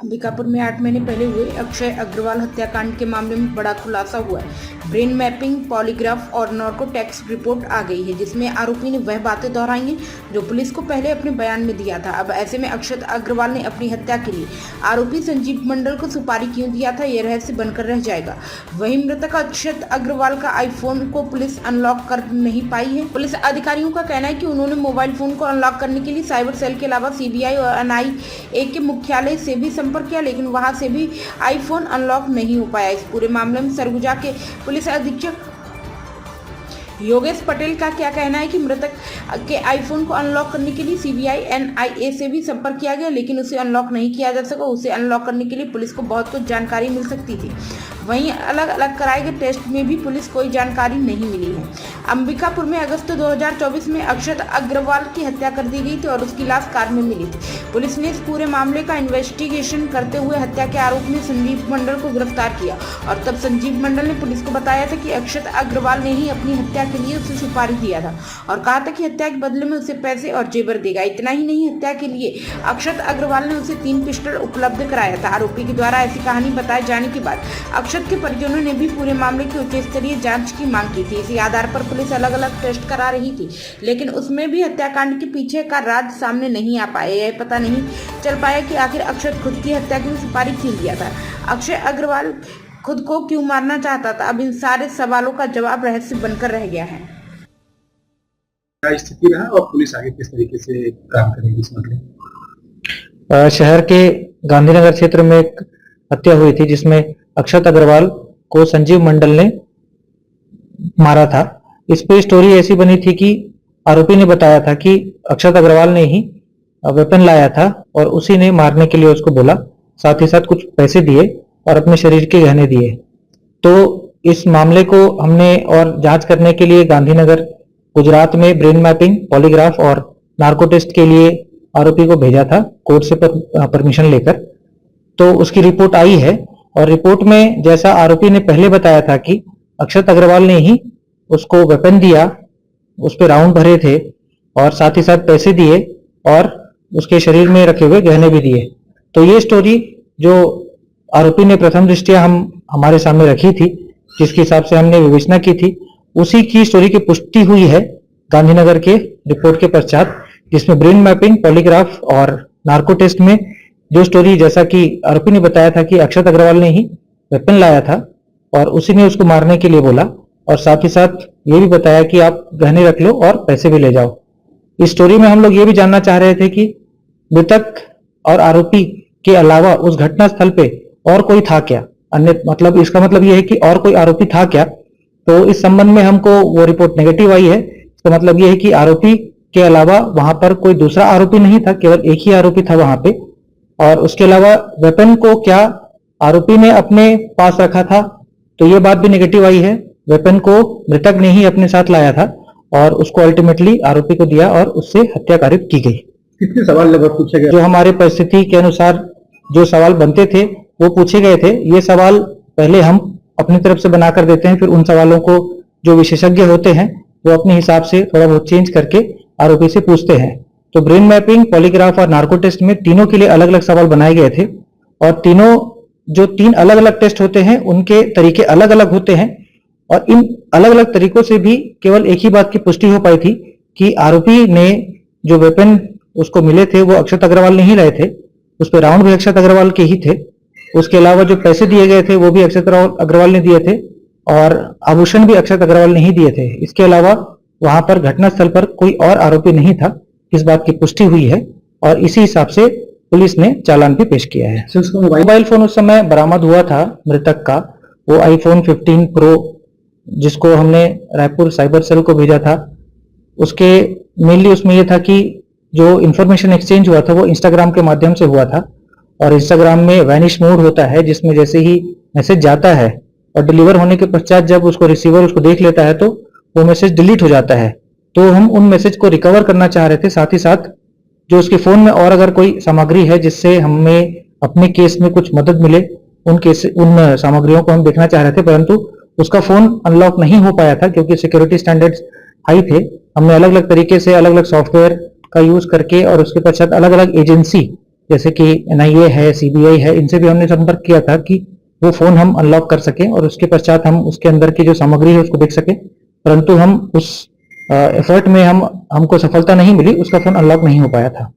अंबिकापुर में 8 महीने पहले हुए अक्षय अग्रवाल हत्याकांड के मामले में बड़ा खुलासा हुआ है। ब्रेन मैपिंग, पॉलीग्राफ और नार्कोटिक्स रिपोर्ट आ गई है, जिसमें आरोपी ने वह बातें दोहराई हैं जो पुलिस को पहले अपने बयान में दिया था। अब ऐसे में अक्षय अग्रवाल ने अपनी हत्या के लिए आरोपी संजीव मंडल को सुपारी क्यों दिया था, यह रहस्य बनकर रह जाएगा। वहीं मृतक अक्षय अग्रवाल का आईफोन को पुलिस अनलॉक कर नहीं पाई है। पुलिस अधिकारियों का कहना है कि उन्होंने मोबाइल फोन को अनलॉक करने के लिए साइबर सेल के अलावा सीबीआई और एनआईए के मुख्यालय से भी संपर्क किया, लेकिन वहां से भी आईफोन अनलॉक नहीं हो पाया। इस पूरे मामले में सरगुजा के पुलिस अधीक्षक योगेश पटेल का क्या कहना है कि मृतक के आईफोन को अनलॉक करने के लिए सीबीआई एनआईए से भी संपर्क किया गया, लेकिन उसे अनलॉक नहीं किया जा सका। उसे अनलॉक करने के लिए पुलिस को बहुत कुछ जानकारी मिल सकती थी। वहीं अलग अलग कराए गए टेस्ट में भी पुलिस कोई जानकारी नहीं मिली है। अंबिकापुर में अगस्त 2024 में अक्षय अग्रवाल की हत्या कर दी गई थी और उसकी लाश कार में मिली थी। पुलिस ने इस पूरे मामले का इन्वेस्टिगेशन करते हुए हत्या के आरोप में संजीव मंडल को गिरफ्तार किया और तब संजीव मंडल ने पुलिस को बताया था कि अक्षय अग्रवाल ने ही अपनी हत्या के लिए उसे सुपारी दिया था और कहा था कि हत्या के बदले में उसे पैसे और जेवर देगा। इतना ही नहीं, हत्या के लिए अक्षय अग्रवाल ने उसे 3 पिस्टल उपलब्ध कराया था। आरोपी के द्वारा ऐसी कहानी बताए जाने के बाद अक्षय के परिजनों ने भी पूरे मामले की उच्च स्तरीय जांच की मांग की थी। इसी आधार पर पुलिस अलग अलग टेस्ट करा रही थी, लेकिन उसमें भी हत्याकांड के पीछे का राज सामने नहीं आ पाया। यह पता नहीं चल पाया कि आखिर अक्षय खुद की हत्या के लिए सुपारी क्यों दिया था, अक्षय अग्रवाल खुद को क्यों मारना चाहता था। अब इन सारे सवालों का जवाब रहस्य बनकर रह गया है। क्या स्थिति रहा और पुलिस आगे किस तरीके से काम करेगी इस मामले? शहर के गांधीनगर क्षेत्र में एक हत्या हुई थी जिसमें अक्षय अग्रवाल को संजीव मंडल ने मारा था। इस पे स्टोरी ऐसी बनी थी कि आरोपी ने बताया था कि अक्षय अग्रवाल ने ही वेपन लाया था और उसी ने मारने के लिए उसको बोला, साथ ही साथ कुछ पैसे दिए और अपने शरीर के गहने दिए। तो इस मामले को हमने और जांच करने के लिए गांधीनगर गुजरात में ब्रेन मैपिंग, पॉलीग्राफ और नार्को टेस्ट के लिए आरोपी को भेजा था कोर्ट से परमिशन लेकर। तो उसकी रिपोर्ट आई है और रिपोर्ट में जैसा आरोपी ने पहले बताया था कि अक्षय अग्रवाल ने ही उसको वेपन दिया, उस पे राउंड भरे थे और साथ ही साथ पैसे दिए और उसके शरीर में रखे हुए गहने भी दिए। तो ये स्टोरी जो आरोपी ने प्रथम दृष्टया हमारे सामने रखी थी, जिसके हिसाब से हमने विवेचना की थी, उसी की स्टोरी की पुष्टि हुई है गांधीनगर के रिपोर्ट के पश्चात, जिसमें ब्रेन मैपिंग, पॉलीग्राफ और नार्को टेस्ट में जो स्टोरी जैसा कि आरोपी ने बताया था कि अक्षय अग्रवाल ने ही वेपन लाया था और उसी ने उसको मारने के लिए बोला और साथ ही साथ ये भी बताया कि आप गहने रख लो और पैसे भी ले जाओ। इस स्टोरी में हम लोग ये भी जानना चाह रहे थे कि मृतक और आरोपी के अलावा उस घटना स्थल पे और कोई था क्या, अन्य मतलब इसका मतलब ये है कि और कोई आरोपी था क्या। तो इस संबंध में हमको वो रिपोर्ट नेगेटिव आई है। इसका मतलब ये है कि आरोपी के अलावा वहां पर कोई दूसरा आरोपी नहीं था, केवल एक ही आरोपी था वहां पे। और उसके अलावा वेपन को क्या आरोपी ने अपने पास रखा था, तो ये बात भी नेगेटिव आई है। वेपन को मृतक ने ही अपने साथ लाया था और उसको अल्टीमेटली आरोपी को दिया और उससे हत्या कारित की गई। कितने सवाल लगभग पूछे गए? जो हमारे परिस्थिति के अनुसार जो सवाल बनते थे वो पूछे गए थे। ये सवाल पहले हम अपनी तरफ से बना कर देते हैं, फिर उन सवालों को जो विशेषज्ञ होते हैं वो अपने हिसाब से थोड़ा बहुत चेंज करके आरोपी से पूछते हैं। तो ब्रेन मैपिंग, पॉलीग्राफ और नार्को टेस्ट में तीनों के लिए अलग अलग सवाल बनाए गए थे और तीनों जो 3 अलग अलग टेस्ट होते हैं उनके तरीके अलग अलग होते हैं और इन अलग अलग तरीकों से भी केवल एक ही बात की पुष्टि हो पाई थी कि आरोपी ने जो वेपन उसको मिले थे वो अक्षय अग्रवाल ने ही लाए थे, उस पर राउंड भी अक्षय अग्रवाल के ही थे। उसके अलावा जो पैसे दिए गए थे वो भी अक्षय अग्रवाल ने दिए थे और आभूषण भी अक्षय अग्रवाल ने ही दिए थे। इसके अलावा वहां पर घटनास्थल पर कोई और आरोपी नहीं था, इस बात की पुष्टि हुई है और इसी हिसाब से पुलिस ने चालान भी पेश किया है। मोबाइल फोन उस समय बरामद हुआ था मृतक का, वो आईफोन 15 प्रो जिसको हमने रायपुर साइबर सेल को भेजा था। उसके मेनली उसमें यह था कि जो इंफॉर्मेशन एक्सचेंज हुआ था वो इंस्टाग्राम के माध्यम से हुआ था और इंस्टाग्राम में वैनिश मोड होता है, जिसमें जैसे ही मैसेज जाता है और डिलीवर होने के पश्चात जब उसको रिसीवर उसको देख लेता है तो वो मैसेज डिलीट हो जाता है। तो हम उन मैसेज को रिकवर करना चाह रहे थे, साथ ही साथ जो उसके फोन में और अगर कोई सामग्री है जिससे हमें अपने केस में कुछ मदद मिले, उन सामग्रियों को हम देखना चाह रहे थे, परंतु उसका फोन अनलॉक नहीं हो पाया था क्योंकि सिक्योरिटी स्टैंडर्ड्स हाई थे। हमने अलग अलग तरीके से अलग अलग सॉफ्टवेयर का यूज करके और उसके पश्चात अलग अलग एजेंसी जैसे कि NIA है, CBI है, इनसे भी हमने संपर्क किया था कि वो फोन हम अनलॉक कर सकें और उसके पश्चात हम उसके अंदर की जो सामग्री है उसको देख सकें, परंतु हम उस एफर्ट में हमको सफलता नहीं मिली, उसका फोन अनलॉक नहीं हो पाया था।